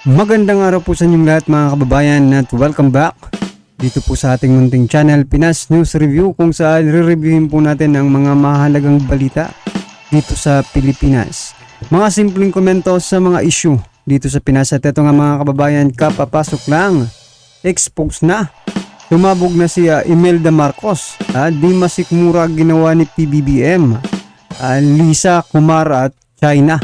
Magandang araw po sa inyong lahat mga kababayan at welcome back dito po sa ating munting channel Pinas News Review, kung saan re-reviewin po natin ang mga mahalagang balita dito sa Pilipinas. Mga simpleng komento sa mga issue dito sa Pinas. At ito nga mga kababayan, kapapasok lang, expose na, tumabog na si Imelda Marcos, di masikmura ginawa ni PBBM, Lisa, Kumar at China.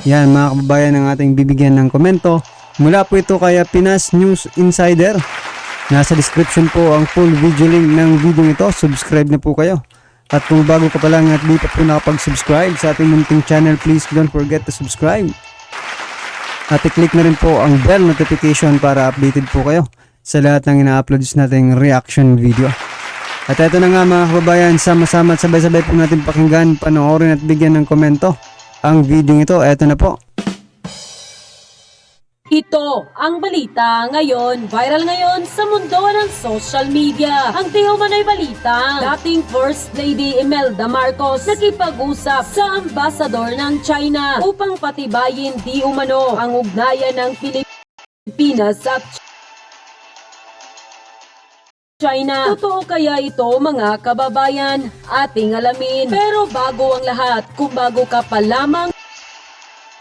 Yan mga kababayan ang ating bibigyan ng komento. Mula po ito kay Pinas News Insider. Nasa description po ang full video link ng video ito. Subscribe na po kayo. At kung bago ka pa lang at di pa po nakapag-subscribe sa ating munting channel, please don't forget to subscribe. At i-click na rin po ang bell notification para updated po kayo sa lahat ng ina-upload nating reaction video. At ito na nga mga kababayan, sama-sama at sabay-sabay po natin pakinggan, panoorin at bigyan ng komento ang video ito. Ito na po. Ito ang balita ngayon, viral ngayon sa mundo ng social media. Ang di umano'y balita, dating First Lady Imelda Marcos nakipag-usap sa ambasador ng China upang patibayin di umano ang ugnayan ng Pilipinas at China. Totoo kaya ito mga kababayan? Ating alamin. Pero bago ang lahat, kung bago ka pa lamang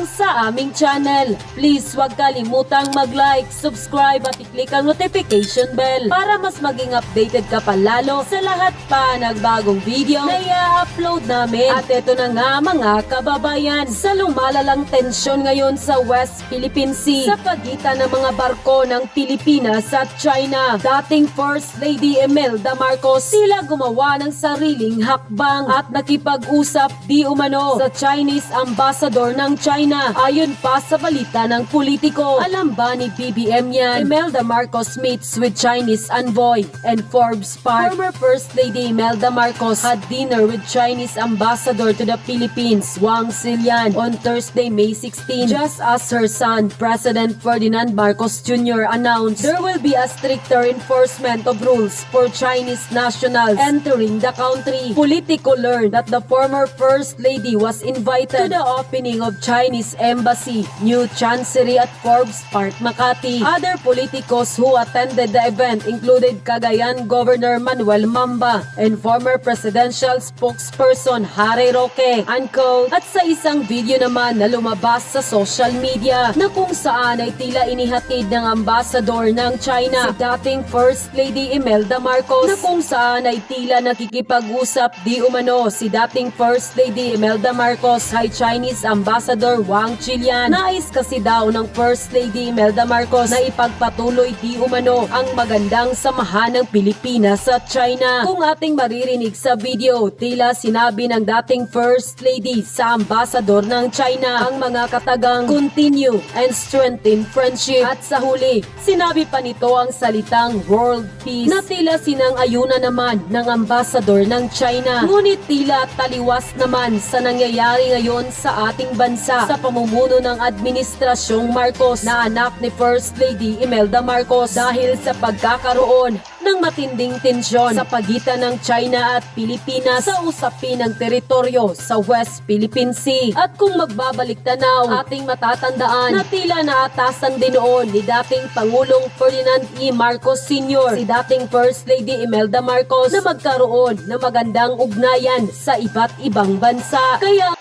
sa aming channel, please huwag kalimutang mag-like, subscribe at i-click ang notification bell para mas maging updated ka pa lalo sa lahat pa ng bagong video na i-upload namin. At ito na nga mga kababayan, sa lumalalang tensyon ngayon sa West Philippine Sea sa pagitan ng mga barko ng Pilipinas at China, dating First Lady Imelda Marcos sila gumawa ng sariling hakbang at nakipag-usap di umano sa Chinese Ambassador ng China. Ayon pa sa balita ng politiko, alam ba ni BBM yan? Imelda Marcos meets with Chinese envoy, and Forbes Park. Former First Lady Imelda Marcos had dinner with Chinese Ambassador to the Philippines, Wang Xilian, on Thursday, May 16. Just as her son, President Ferdinand Marcos Jr. announced, there will be a stricter enforcement of rules for Chinese nationals entering the country. Politico learned that the former First Lady was invited to the opening of Chinese Embassy, New Chancery at Forbes Park, Makati. Other politicos who attended the event included Cagayan Governor Manuel Mamba and former presidential spokesperson Harry Roque, unquote. At sa isang video naman na lumabas sa social media na kung saan ay tila inihatid ng ambassador ng China si dating First Lady Imelda Marcos, na kung saan ay tila nakikipag-usap di umano si dating First Lady Imelda Marcos kay Chinese Ambassador Wang Xilian. Nais kasi daw ng First Lady Imelda Marcos na ipagpatuloy di umano ang magandang samahan ng Pilipinas at China. Kung ating maririnig sa video, tila sinabi ng dating First Lady sa Ambassador ng China ang mga katagang continue and strengthen friendship. At sa huli, sinabi pa nito ang salitang world peace na tila sinang-ayuna naman ng Ambassador ng China. Ngunit tila taliwas naman sa nangyayari ngayon sa ating bansa sa pamumuno ng Administrasyong Marcos na anak ni First Lady Imelda Marcos, dahil sa pagkakaroon ng matinding tensyon sa pagitan ng China at Pilipinas sa usapin ng teritoryo sa West Philippine Sea. At kung magbabalik tanaw, ating matatandaan na tila naatasan din noon ni dating Pangulong Ferdinand E. Marcos Sr. si dating First Lady Imelda Marcos na magkaroon ng magandang ugnayan sa iba't ibang bansa. Kaya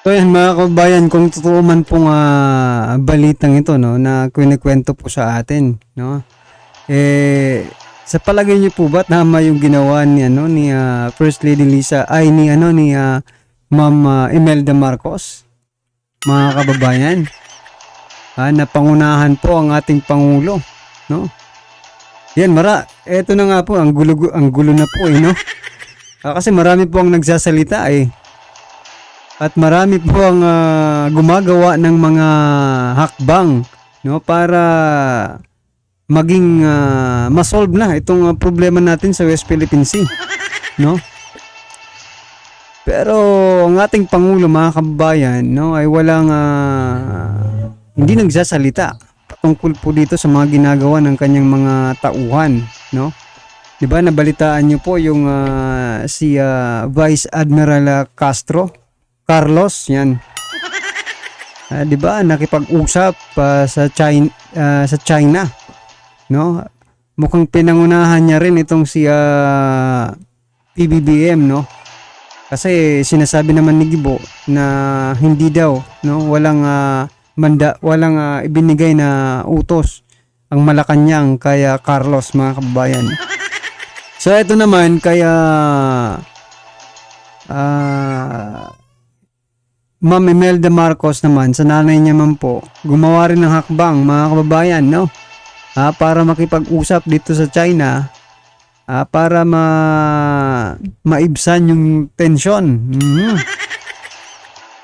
So yan mga kababayan, kung totoo man pong balitang ito, no, na kwento po sa atin, no, sa palagay niyo po ba tama yung ginawa ni First Lady Lisa ni Ma'am Imelda Marcos, mga kababayan, na pangunahan po ang ating pangulo, no? Yan, eto na nga po, ang gulo na po, no? Kasi marami po ang nagsasalita, at marami po ang gumagawa ng mga hakbang, no, para maging masolve na itong problema natin sa West Philippine Sea, no? Pero ang ating pangulo mga kababayan, no, ay walang hindi nagsasalita patungkol po dito sa mga ginagawa ng kanyang mga tauhan, no? 'Di ba nabalitaan niyo po yung si Vice Admiral Carlos, yan. 'Di ba, nakipag-usap sa China, no? Mukhang pinangunahan niya rin itong si PBBM, no? Kasi sinasabi naman ni Gibo na hindi daw, no, walang ibinigay na utos ang Malacanang kaya Carlos, mga kababayan. So ito naman kaya Ma'am Imelda Marcos naman, sa nanay niya man po, gumawa rin ng hakbang, mga kababayan, no? Para makipag-usap dito sa China, para maibsan yung tensyon.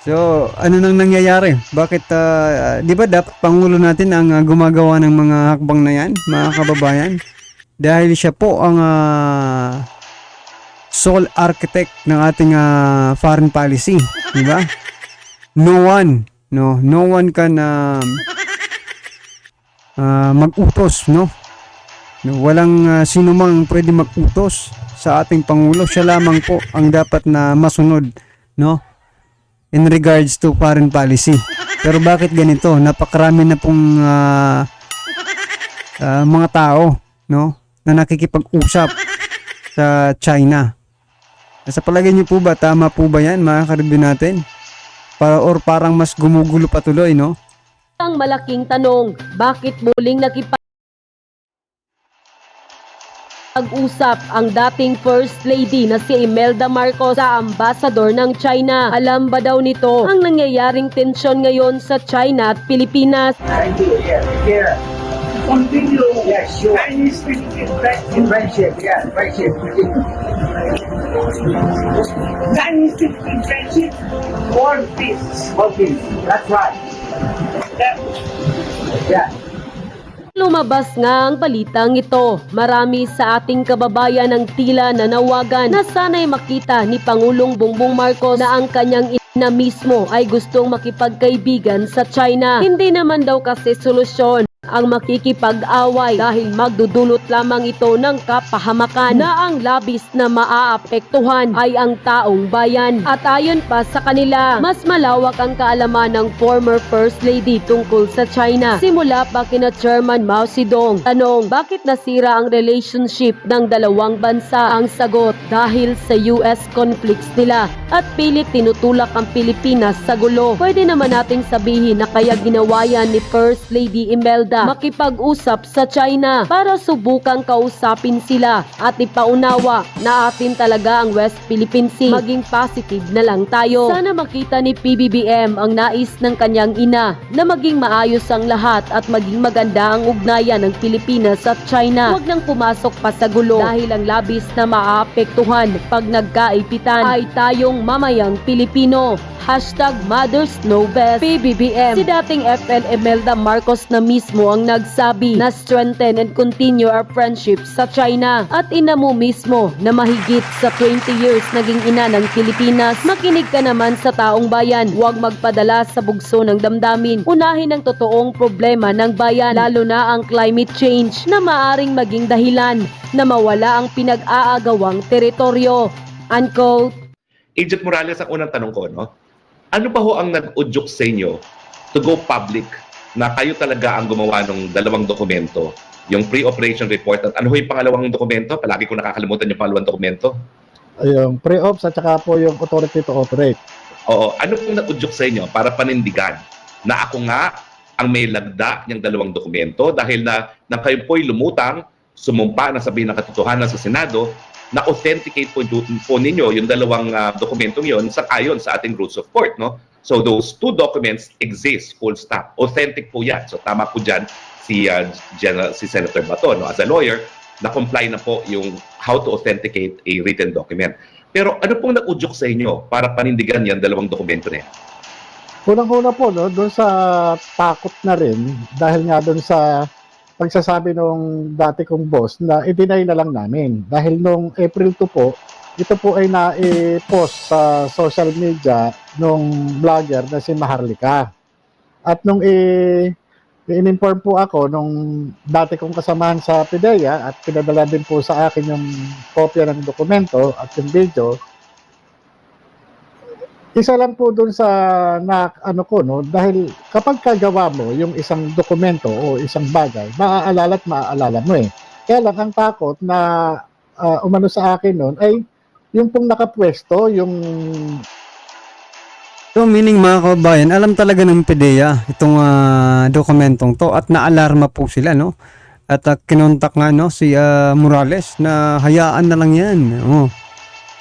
So, ano nang nangyayari? Bakit, di ba dapat Pangulo natin ang gumagawa ng mga hakbang na yan, mga kababayan? Dahil siya po ang sole architect ng ating foreign policy, di ba? No one can mag-utos, no? Walang sino mang pwede mag-utos sa ating Pangulo. Siya lamang po ang dapat na masunod, no? In regards to foreign policy. Pero bakit ganito? Napakarami na pong mga tao, no, na nakikipag-usap sa China. Sa palagay niyo po ba, tama po ba yan, mga ka-review natin? Or parang mas gumugulo patuloy, no? Ang malaking tanong, bakit muling nakipag-usap ang dating First Lady na si Imelda Marcos sa ambasador ng China? Alam ba daw nito ang nangyayaring tensyon ngayon sa China at Pilipinas? Continue. Yes, sure. Chinese-Philippine friendship. Yeah, friendship. Chinese-Philippine friendship for peace. For peace. That's right. Yeah. Lumabas nga ang balitang ito. Marami sa ating kababayan ang tila nanawagan na sana'y makita ni Pangulong Bongbong Marcos na ang kanyang ina mismo ay gustong makipagkaibigan sa China. Hindi naman daw kasi solusyon ang makikipag-away dahil magdudulot lamang ito ng kapahamakan na ang labis na maaapektuhan ay ang taong bayan. At ayon pa sa kanila, mas malawak ang kaalaman ng former First Lady tungkol sa China. Simula pa kina Chairman Mao Zedong. Tanong, bakit nasira ang relationship ng dalawang bansa? Ang sagot, dahil sa US conflicts nila at pilit tinutulak ang Pilipinas sa gulo. Pwede naman nating sabihin na kaya ginawa yan ni First Lady Imelda makipag-usap sa China para subukang kausapin sila at ipaunawa na atin talaga ang West Philippine Sea. Maging positive na lang tayo. Sana makita ni PBBM ang nais ng kanyang ina na maging maayos ang lahat at maging maganda ang ugnayan ng Pilipinas at China. Huwag nang pumasok pa sa gulo dahil ang labis na maaapektuhan pag nagkaipitan ay tayong mamayang Pilipino. #Mothers Know Best PBBM. Si dating FL Imelda Marcos na mismo ang nagsabi na strengthen and continue our friendship sa China. At ina mo mismo na mahigit sa 20 years naging ina ng Pilipinas. Makinig ka naman sa taong bayan. Huwag magpadala sa bugso ng damdamin. Unahin ang totoong problema ng bayan, lalo na ang climate change na maaring maging dahilan na mawala ang pinag-aagawang teritoryo. Unquote. Agent Morales, ang unang tanong ko, no? Ano ba ho ang nag-udyok sa inyo to go public na kayo talaga ang gumawa ng dalawang dokumento, yung pre-operation report at ano ho yung pangalawang dokumento? Palagi ko nakakalimutan yung pangalawang dokumento. Yung pre-ops at saka po yung authority to operate. Oo, ano pong nag-udyok sa inyo para panindigan na ako nga ang may lagda niyang dalawang dokumento dahil na kayo po'y lumutang, sumumpa na sabihin ng katotohanan sa Senado na authenticate po ninyo yung dalawang dokumentong yon sa ayon sa ating rules of court, no? So those two documents exist, full stop. Authentic po yan. So tama po dyan si Senator Bato, no? As a lawyer, na-comply na po yung how to authenticate a written document. Pero ano pong nag-udyok sa inyo para panindigan yan dalawang dokumento na yan? Unang-una po, no, doon sa takot na rin, dahil nga doon sa pagsasabi nung dati kong boss na i-deny na lang namin. Dahil nung April 2 po, ito po ay na-post sa social media nung vlogger na si Maharlika. At nung i-inform po ako nung dati kong kasamahan sa PIDEA at pinadala din po sa akin yung kopya ng dokumento at yung video, Isa lang po dun sa na ano ko no, dahil kapag kagawa mo yung isang dokumento o isang bagay, maaalala at maaalala mo eh. Kaya lang ang takot na umano sa akin noon ay yung pong nakapwesto, yung So meaning mga kababayan, alam talaga ng PDEA itong dokumentong to at naalarma po sila, no? At kinontak nga no si Morales na hayaan na lang 'yan. Oh.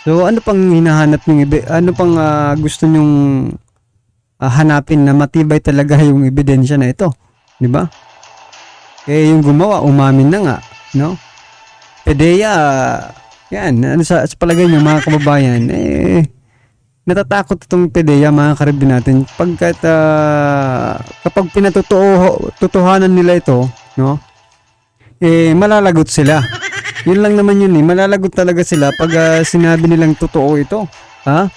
So ano pang hinahanap niyo, ano pang gusto nyong hanapin na matibay talaga yung ebidensya na ito, 'di ba? Eh yung gumawa umamin na nga, no? PDEA, yan, ano sa palagay niyo mga kababayan, natatakot itong PDEA mga karibin natin pagkat kapag pinatutuhanan nila ito, no? Malalagot sila. Yun lang naman yun malalagot talaga sila pag sinabi nilang totoo ito. Ha?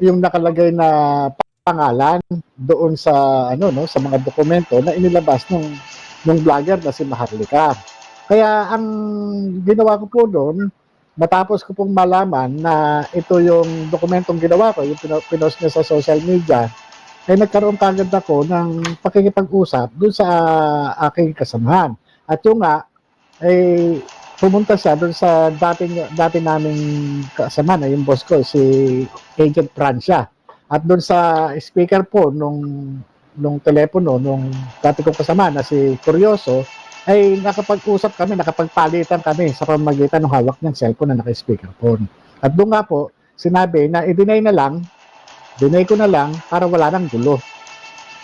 yung nakalagay na pangalan doon sa ano no sa mga dokumento na inilabas ng vlogger na si Maharlika. Kaya ang ginawa ko po doon, matapos ko pong malaman na ito yung dokumentong ginawa ko, yung pinost niya sa social media, ay nagkaroon kagad ako ng pakikipag-usap doon sa aking kasamahan. At yung nga, ay pumunta siya doon sa dati naming kasama na yung boss ko, si Agent Francia. At doon sa speaker po nung telepono, nung dati kong kasama na si Curioso, ay nakapag-usap kami, nakapagpalitan kami sa pamamagitan ng hawak niyang cellphone na naka-speakerphone. At doon nga po, sinabi na i-deny ko na lang para wala nang gulo.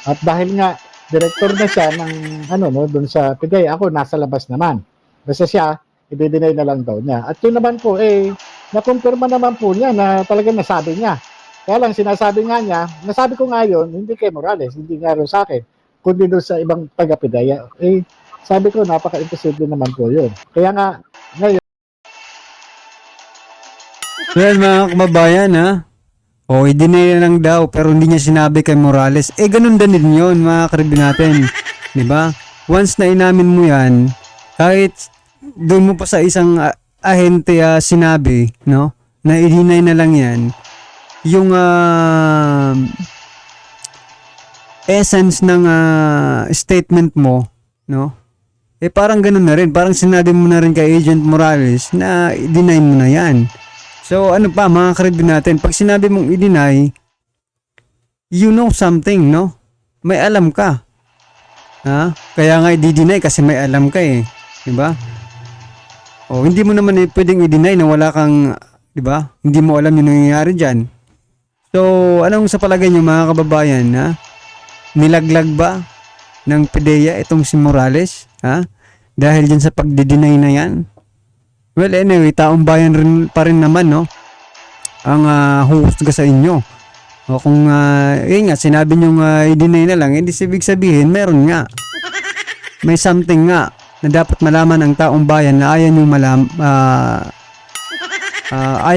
At dahil nga, director na siya ng doon sa PDEA, ako nasa labas naman. Kasi siya, i-deny na lang daw niya. At yun naman po, nakumpirma naman po niya na talagang nasabi niya. Kaya lang, sinasabi nga niya, nasabi ko nga yun, hindi kay Morales, hindi nga rin sa akin, kundi doon sa ibang taga-PDEA. Sabi ko, napaka-imposible naman po yun. Kaya nga, ngayon, Well, mga kababayan, ha? I-deny na lang daw, pero hindi niya sinabi kay Morales. Ganun din yun, mga karibin natin. Diba? Once na inamin mo yan, kahit doon mo pa sa isang ahente sinabi, no? Na i-deny na lang yan, yung essence ng statement mo, no? Parang ganun na rin. Parang sinabi mo na rin kay Agent Morales na i-deny mo na yan. So, ano pa, mga karibin natin, pag sinabi mong i-deny, you know something, no? May alam ka. Ha? Kaya nga i-deny kasi may alam ka Diba? Hindi mo naman pwedeng i-deny na wala kang, diba? Hindi mo alam yung nangyayari dyan. So, anong sa palagay nyo, mga kababayan, ha? Nilaglag ba ng PDEA itong si Morales? Ha? Dahil dyan sa pagdi-deny na yan? Well, anyway, taong bayan rin pa rin naman, no? Ang huhusga sa inyo. Kung, nga, sinabi nyo i-deny na lang, hindi ibig sabihin, meron nga. May something nga na dapat malaman ng taong bayan na ayaw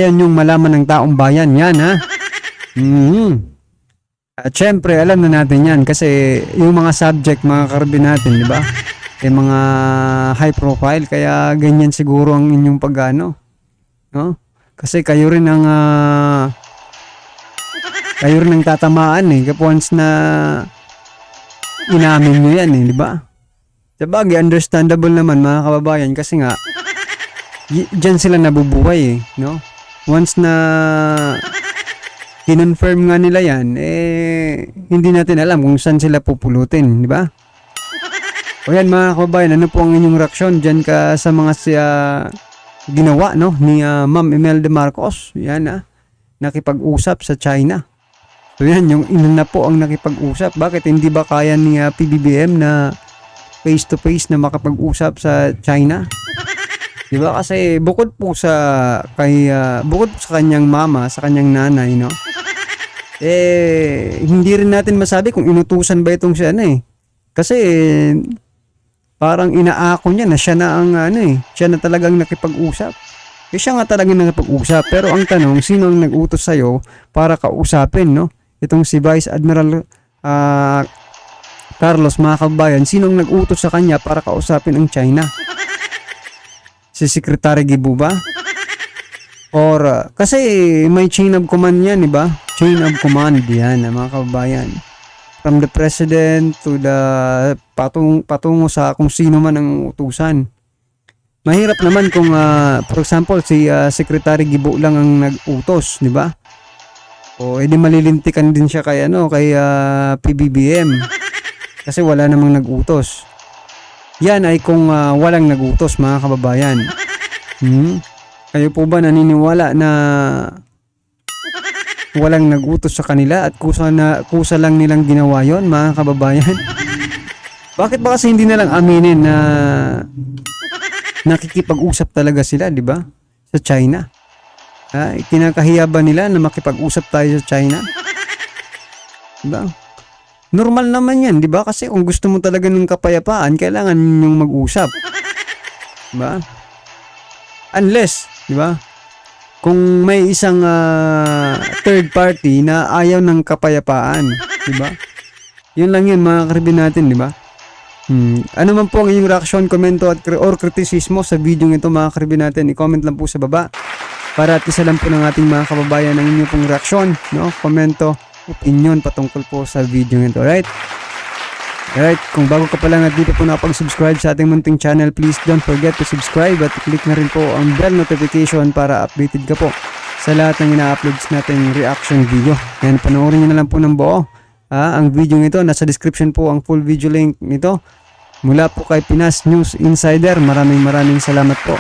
nyong malaman ng taong bayan. Yan, ha? At syempre, alam na natin yan kasi yung mga subject, mga karabin natin, di ba? Mga high profile, kaya ganyan siguro ang inyong pagano, no? Kasi kayo rin ang tatamaan once na inamin nyo yan di ba? Sabagay, understandable naman mga kababayan kasi nga dyan sila nabubuhay no? Once na kinonfirm nga nila yan, hindi natin alam kung saan sila pupulutin, di ba? O yan mga kababayan, ano po ang inyong reaksyon dyan ka sa mga ginawa no ni Ma'am Imelda Marcos? Yan nakipag-usap sa China. So yan, yung ina na po ang nakipag-usap. Bakit hindi ba kaya ni PBBM na face to face na makapag-usap sa China? Di ba? Kasi bukod po sa kanyang mama, sa kanyang nanay, no? Hindi rin natin masabi kung inutusan ba itong siya Kasi parang inaako niya na siya na ang siya na talagang nakipag-usap. Siya nga talagang nakipag-usap. Pero ang tanong, sino ang nag-utos sa'yo para kausapin, no? Itong si Vice Admiral Carlos, mga kabayan, sino ang nag-utos sa kanya para kausapin ang China? Si Secretary Gibo ba? Or, kasi may chain of command yan, di ba? Chain of command yan, mga kababayan. From the president to the patungo sa kung sino man ang utusan. Mahirap naman kung, for example, si Secretary Gibo lang ang nag-utos, di ba? O, edi malilintikan din siya kay, kay PBBM. Kasi wala namang nag-utos. Yan ay kung walang nag-utos, mga kababayan. Kayo po ba naniniwala na walang nag-utos sa kanila at kusa lang nilang ginawa yon, mga kababayan? Bakit ba kasi hindi na lang aminin na nakikipag-usap talaga sila, di ba? Sa China. Kinakahiya ba nila na makipag-usap tayo sa China? Diba? Normal naman yan, di ba? Kasi kung gusto mo talaga ng kapayapaan, kailangan ninyong mag-usap. Diba? Unless, di ba? Kung may isang third party na ayaw ng kapayapaan, di ba? Yun lang yun, mga karibin natin, di ba? Ano man po ang inyong reaction, komento or kritisismo sa video ito, mga karibin natin, i-comment lang po sa baba para at isa lang po ng ating mga kababayan ang inyong pong reaksyon, no? Komento, opinion patungkol po sa video ito, right? Alright, kung bago ka pa lang at dito po nakapag-subscribe sa ating munting channel, please don't forget to subscribe at click na rin po ang bell notification para updated ka po sa lahat ng ina-uploads nating reaction video. Yan, panoorin nyo na lang po ng buo. Ang video nito, nasa description po ang full video link nito. Mula po kay Pinas News Insider, maraming salamat po.